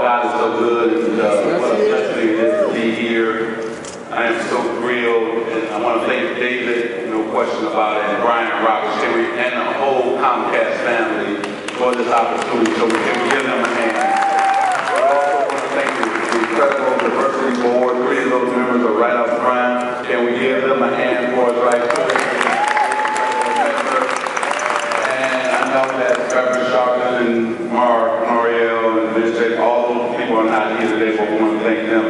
God is so good, and what a blessing it is to be here. I am so thrilled, and I want to thank David, no question about it, and Brian Roberts, and the whole Comcast family for this opportunity, so we can give them a hand. I also want to thank the incredible diversity board. 3 of those members are right up front. Can we give them a hand for us right here? And I know that Trevor Sharpton and Mark, Mariel, and Vince, all those people are not here today, but we want to thank them.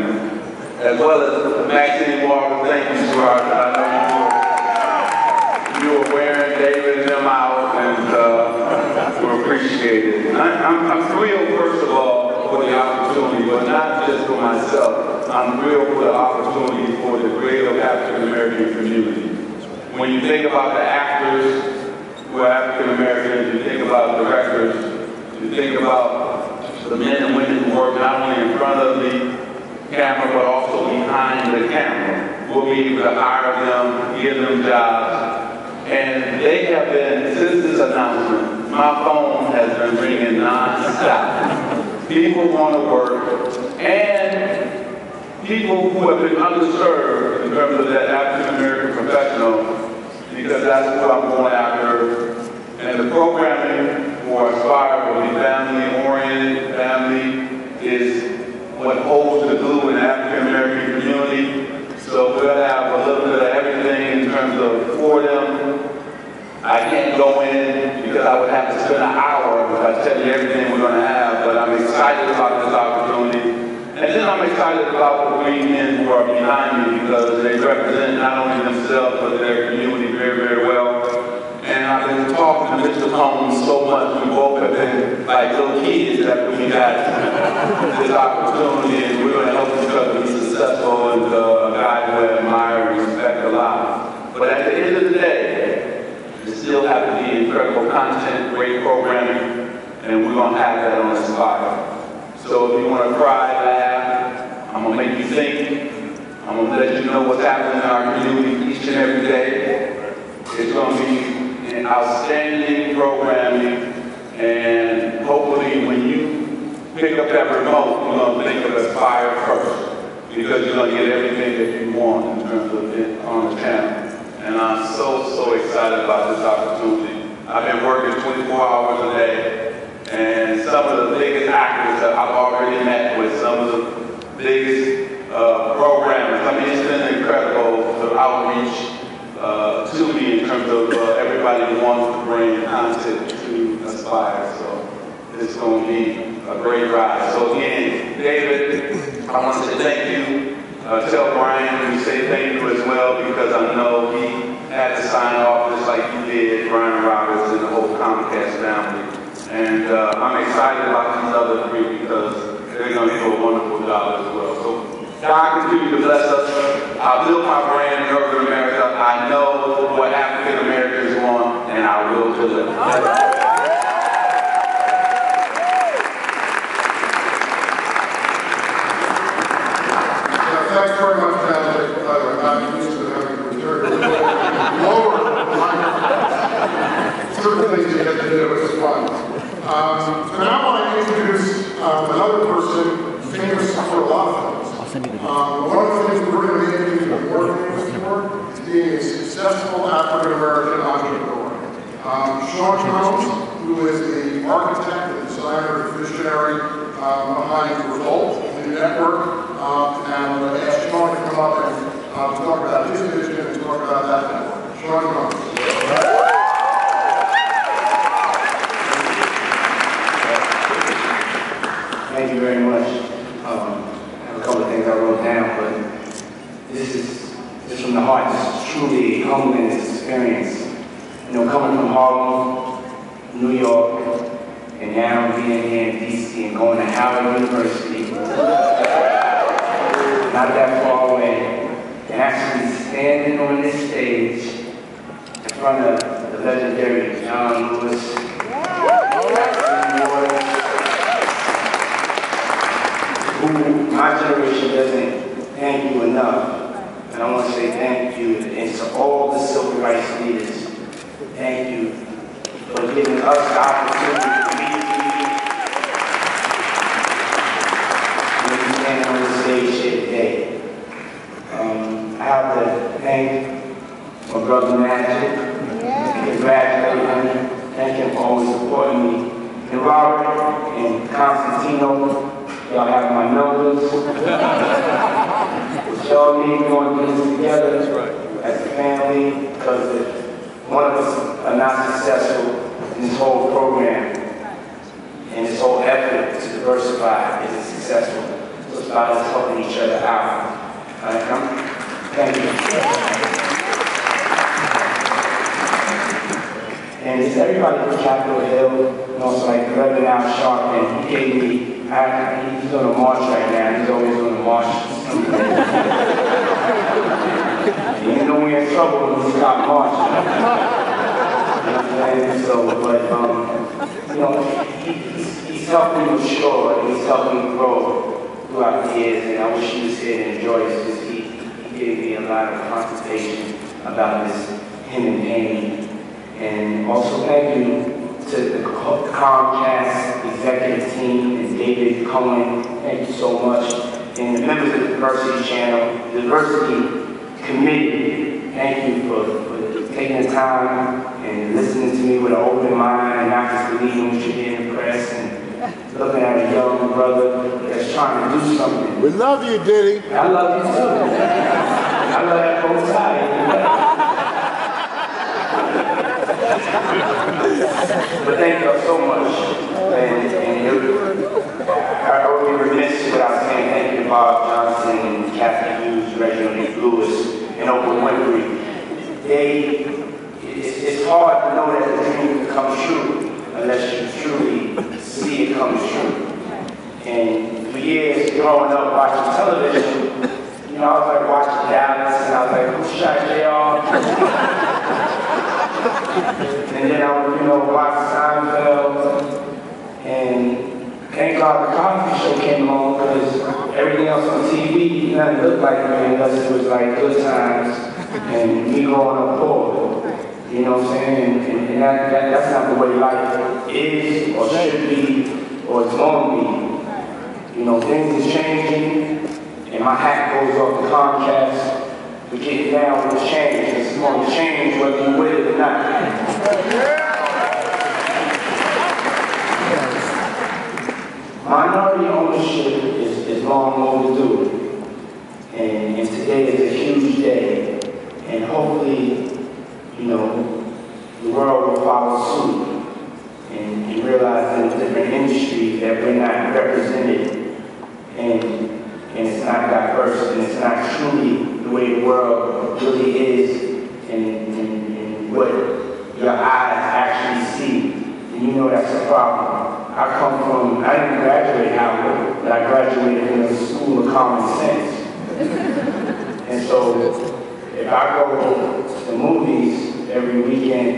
As well as Maxine Walker, thank you, sweetheart. I know you were wearing David and them out, and we appreciate it. I'm thrilled, first of all, for the opportunity, but not just for myself. I'm thrilled for the opportunity for the greater African American community. When you think about the actors who are African Americans, you think about directors, you think about the men and women who work not only in front of the camera, but also behind the camera. We'll be able to hire them, give them jobs. And they have been, since this announcement, my phone has been ringing non-stop. People want to work, and people who have been underserved in terms of that African-American professional, because that's what I'm going after. And the programming for Aspire will be family-oriented. Family is what holds the glue in the African American community. So we'll have a little bit of everything in terms of for them. I can't go in because I would have to spend an hour if I tell you everything we're going to have, but I'm excited about this opportunity. And then I'm excited about the 3 men who are behind me because they represent not only themselves but their community very, very well. And I've been talking to Mr. Combs so much, we both have been like little kids after we got this opportunity, and we're going to help each other be successful, and a guy who I admire and respect a lot. But at the end of the day, you still have to be incredible content, great programming, and we're going to have that on Aspire. So if you want to cry, laugh, I'm going to make you think, I'm going to let you know what's happening in our community each and every day. It's going to be outstanding programming, and hopefully when you pick up that remote, you're going to think of Aspire first, because you're going to get everything that you want in terms of it on the channel. And I'm so excited about this opportunity. I've been working 24 hours a day, and some of the biggest actors that I've already met with, some of the biggest programmers. I mean, it's been incredible, the outreach to me in terms of everybody who wants to bring content to Aspire. So it's going to be a great ride. So again, David, I want to say thank you. Tell Brian to say thank you as well, because I know he had to sign off just like you did, Brian Roberts and the whole Comcast family. And I'm excited about these other 3 because they're going to do a wonderful job as well. So God continue to bless us. I built my brand in urban America. I know what African Americans want, and I will deliver. Thanks very much, Patrick. I'm used to having to return lower certain things you have to do as fun. So now I want to introduce another person famous for a lot of things. One of the things we're going to be into the working for is being a successful African-American entrepreneur. Sean Jones, who is the architect and designer and visionary behind Revolt, the network, and I'm going to ask Sean to come up and talk about his vision and talk about that network. Sean Jones. Thank you very much. I have a couple of things I wrote down, but this is from the heart. This is truly a humbling experience. You know, coming from Harlem, New York, and now being here in DC and going to Howard University, not that far away, and actually standing on this stage in front of the legendary John Lewis, who my generation doesn't thank you enough. And I want to say thank you, and to all the civil rights leaders, thank you for giving us the opportunity to be here. always supporting me. And Robert and Constantino, y'all have my numbers. Y'all need to do this together as a family, because if one of us are not successful in this whole program and this whole effort to diversify isn't successful. So it's about us helping each other out. Thank you. And it's everybody from Capitol Hill, you know, it's like Reverend Al Sharpton, he gave me, he's on a march right now, he's always on a march. You know we're in trouble when we stop marching. So, but, you know, he's helped me mature, and he's helped me grow throughout the years, and I wish he was here and enjoy it, because he gave me a lot of consultation about this him and pain. And also thank you to the Comcast executive team and David Cohen, thank you so much. And the members of the Diversity Channel, the Diversity Committee, thank you for taking the time and listening to me with an open mind and not just believing what you hear in the press and looking at a young brother that's trying to do something. We love you, Diddy. I love you too. I love that both sides. But thank you so much. And I would be remiss without saying thank you to Bob Johnson and Kathy Hughes, Reginald Lewis, and Oprah Winfrey. It's hard to know that the dream can come true unless you truly see it come true. And for years, growing up watching television, you know, I was like watching Dallas, and I was like, who shot JR? And then I would, you know, watch Seinfeld, and thank God the Cosby Show came along, because everything else on TV, nothing looked like me unless it was like Good Times and me growing up poor. You know what I'm saying? And that's not the way life is, or should be, or it's going to be. You know, things are changing, and my hat goes off to Comcast. We're getting down with the change. It's going to change whether you with it or not. Minority ownership is long overdue. And today is a huge day. And hopefully, you know, the world will follow suit and realize in different industries that we're not represented and it's not diverse and it's not truly the way the world really is and what your eyes actually see. And you know that's a problem. I didn't graduate Howard, but I graduated from the School of Common Sense. And so, if I go to the movies every weekend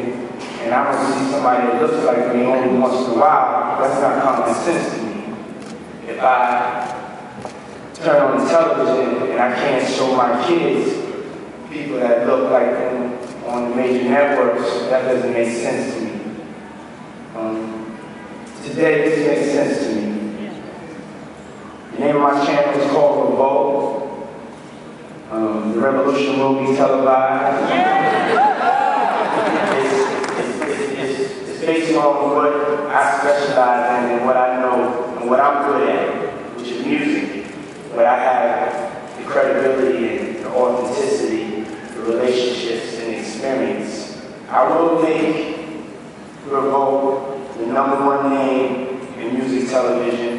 and I don't see somebody that looks like me only once in a while, that's not common sense to me. If I turn on the television and I can't show my kids people that look like them on the major networks, that doesn't make sense to me. Today, this makes sense to me. The name of my channel is called Revolt. The revolution will be televised. It's based on what I specialize in and what I know and what I'm good at, which is music. But I have the credibility and the authenticity, the relationships and experience. I will make Revolt the #1 name in music television.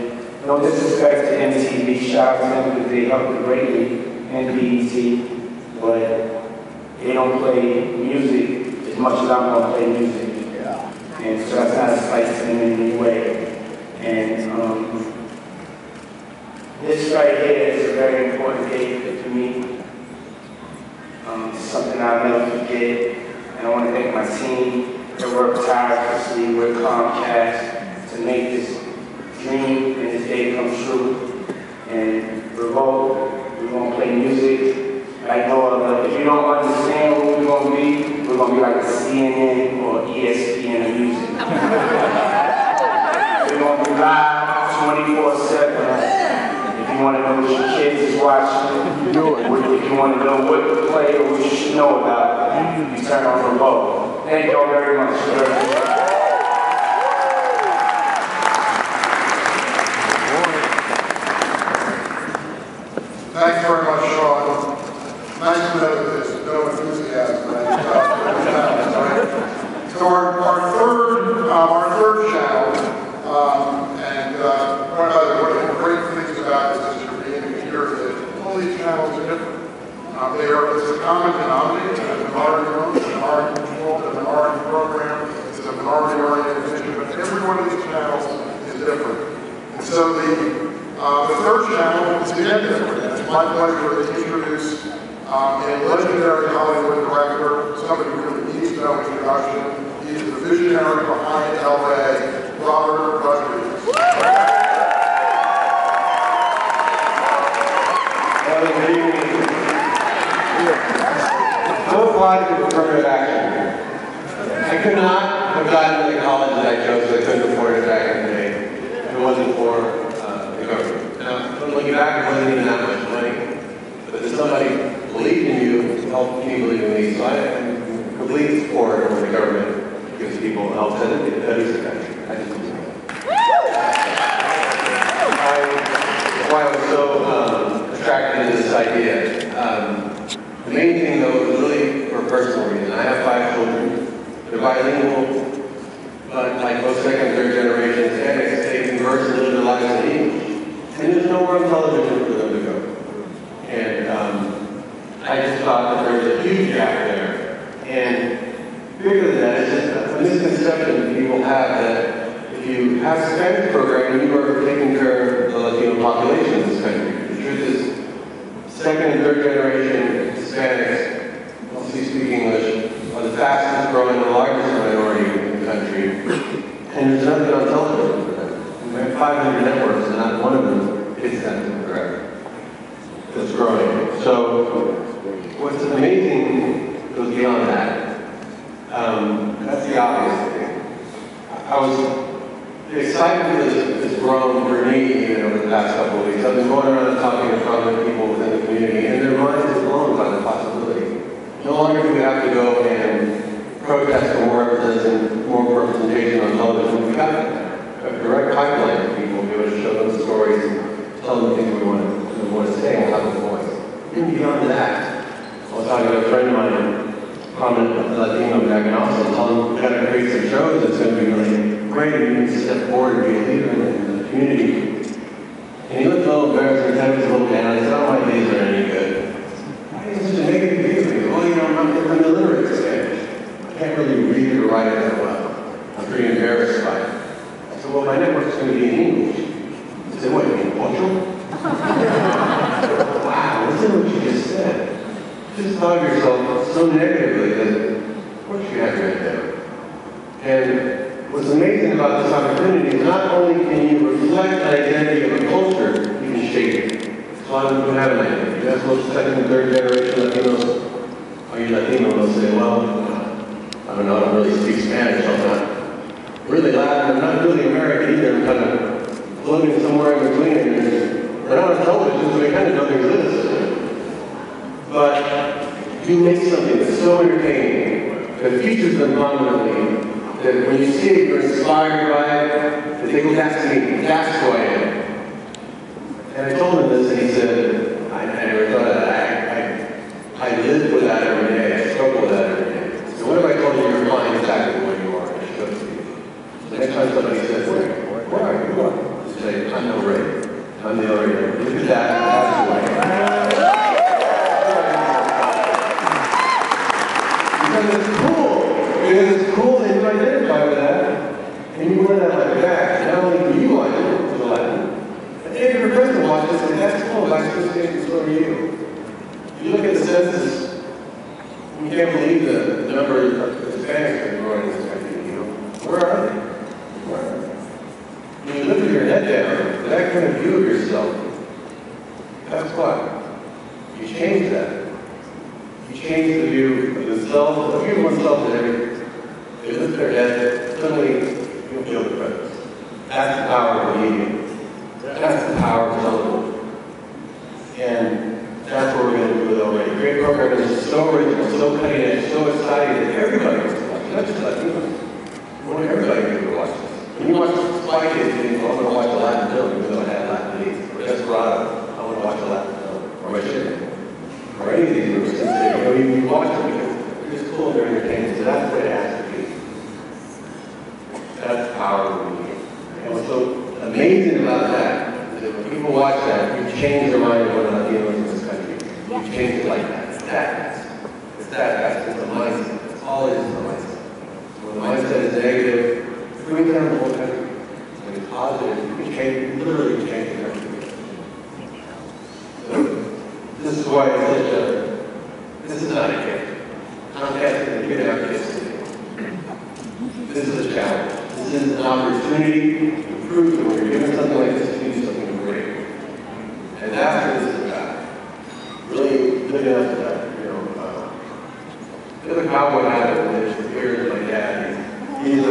No disrespect to MTV, shout out to them because they helped greatly, and BET, but they don't play music as much as I'm going to play music. And so that's not a slight to them in any way. And this right here is a very important day for me. It's something I'll never forget. And I want to thank my team that worked tirelessly with Comcast to make this dream and this day come true. And Revolt, we're going to play music like no other. If you don't understand what we're going to be like a CNN or ESPN of music. We're going to be live 24/7. If you want to know what your kids is watching, do it. If you want to know what to play or what you should know about, you turn on Revolt. Thank you all very much. founding as a minority-owned, minority-controlled, and minority-programmed. It's a minority-oriented vision, but every one of these channels is different. And so the third channel is again different. And it's my pleasure to introduce a legendary Hollywood director, somebody who really needs no introduction. He's the visionary behind LA, Robert Rodriguez. So applaud for affirmative action. I could not have gotten the college that I chose, so I couldn't afford it back in the day if it wasn't for the government. Now, looking back, it wasn't even that much money, but that somebody believed in you, helped me believe in me, so I'm complete support of the government gives people help to better the country. I just believe that. That's why I was so attracted to this idea. The main thing, though, is really for a personal reason. I have 5 children. They're bilingual, but like most second and third generation Hispanics, they converse and live their lives in English. And there's nowhere on television for them to go. And I just thought that there was a huge gap there. And bigger than that, it's just a misconception that people have that if you have a Spanish program, you are taking care of the Latino population in this country. The truth is, second and third generation Hispanics, mostly speak English, are the fastest growing and largest minority in the country. And there's nothing on television for them. We have 500 networks, and not one of them hits that demographic that's growing. So what's amazing goes beyond that. That's the obvious thing. I was excited this grown for me over the past couple of weeks. I've been going around talking to prominent people within the community, and their minds are blown by the possibility. No longer do we have to go and protest for more representation on television. We've got a direct pipeline of people to be able to show them stories and tell them things we want to say and have a voice. And beyond that, I was talking to a friend of mine, prominent Latino back in Austin, telling him we've got to create some shows that's going to be really great, and you need to step forward and be a leader in the community. And he looked a little embarrassed, and his head was a little down. He said, "Oh, my days are any good." I think it's such a negative view. Well, you know, I'm illiterate in Spanish. I can't really read or write it that well. I'm pretty embarrassed by it. I said, "Well, my network's going to be in English." He said, "What, you mean, Ocho?" Wow, listen to what you just said. You just thought of yourself so negatively that, of course you have your head down. And what's amazing about this opportunity is not only can you reflect the identity of a culture, you can shape it. So I don't have an identity. That's what second and third generation Latinos, are you Latino? They'll say, well, I don't know, I don't really speak Spanish, so I'm not really Latin, I'm not really American either. I'm kind of floating somewhere in between. And we're not on television, so we kind of don't exist. But you make something that's so entertaining, that features them prominently, that when you see it, you're inspired by it, that they go back to me, that's who I am. And I told him this, and he said, I never thought of that. I live with that every day. I struggle with that every day. So what if I told you you're fine exactly where you are? And I showed it to you. So next time somebody says, where are you? You say, I'm no Ray. I'm the orator. Look at that. That's who I am. Because it's cool. Because it's cool that you identify with that, and you wear that like a badge. Not only do you like it, to Latin, but if your friends watch this, and that's cool, I still say so are you. If you look at the census, you can't believe the number of Hispanics that are growing in this country. You know, where are they? Where are they? When you live with your head down, that kind of view of yourself, that's what? You change that. You change the view of themselves, the view of oneself and everything. They lift their head, suddenly you'll feel the presence. That's the power of the media. That's the power of television. And that's what we're going to do with LA. Great program is so original, so cutting edge, so exciting that everybody wants to watch it. Not just Latinos. We want everybody to watch this. When you watch Spy Kids, you think, well, I'm going to watch a Latin film, even though I had Latin needs. Or Desperado, I want to watch a Latin film. Or my chicken. Or any of these movies. You watch them because they're just cool and they're entertaining. So that's what it has to be. That's the power of the media. And what's so amazing about that is that when people watch that, you change their mind of what Latinos in this country. You change it like that. It's that aspect of mindset. It's always the mindset. When the mindset is negative, bring it down the whole country. When it's positive, you can change, literally change the country. So, this is why it's such a, this is not a gift. Comcast is a good advocate today. This is a challenge. This is an opportunity to prove that when you're doing something like this, you do something great. And that's what this is about. Really living up to that. The other cowboy hat that here my dad. His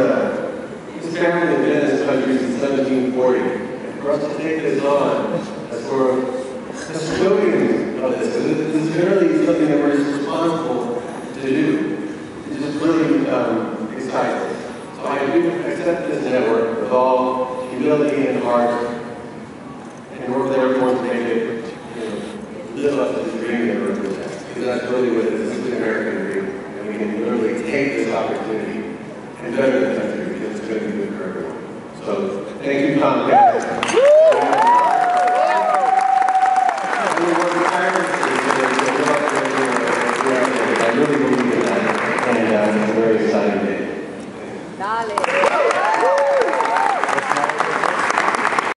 family has been in this country since 1740. And for us to take this on as sort of custodians of this, because this is really something that we're just responsible to do. It's just really exciting. So I do accept this network with all humility and heart, and work with everyone to make it, live up to the dream that it represents. Because that's really what it is. This is an American dream. And we can literally take this opportunity and better the country because it's going to be good for everyone. So thank you, Comcast.